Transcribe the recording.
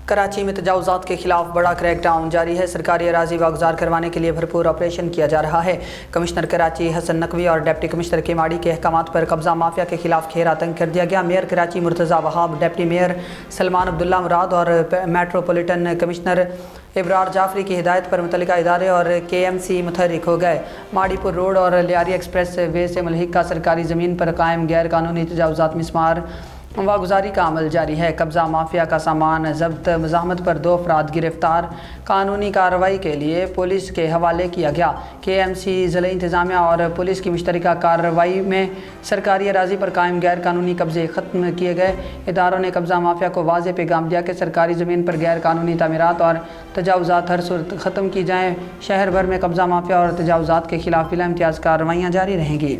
कराची में तजावुज़ात के खिलाफ बड़ा क्रैक डाउन जारी है। सरकारी अराजी वागुजार करवाने के लिए भरपूर ऑपरेशन किया जा रहा है। कमिश्नर कराची हसन नकवी और डिप्टी कमिश्नर केमाड़ी के अहकामात पर कब्जा माफिया के खिलाफ घेर आतंक कर दिया गया। Mayor Karachi Murtaza Wahab, deputy mayor Salman Abdullah Murad और मेट्रोपॉलिटन कमिश्नर इब्रार जाफरी की हिदायत पर मुतल्लिका इदारे और KMC मुतहर्रिक हो गए। माड़ीपुर रोड और लियारी एक्सप्रेस वे से मुल्हिका सरकारी ज़मीन पर कायम गैर कानूनी तजावुज़ात मिसमार वागुजारी का अमल जारी है। कब्जा माफिया का सामान जब्त, मज़ाहमत पर 2 अफराद गिरफ्तार, कानूनी कार्रवाई के लिए पुलिस के हवाले किया गया। KMC ज़िला इंतज़ामिया और पुलिस की मुश्तरका कार्रवाई में सरकारी अराजी पर कायम गैर कानूनी कब्जे ख़त्म किए गए। इदारों ने कब्जा माफिया को वाज़ेह पैगाम दिया कि सरकारी ज़मीन पर गैर कानूनी तामीरात और तजावुज़ात हर सूरत ख़त्म की जाएँ। शहर भर में कब्जा माफिया और तजावुज़ात के खिलाफ बिला इम्तियाज़ कार्रवाइयाँ जारी रहेंगी।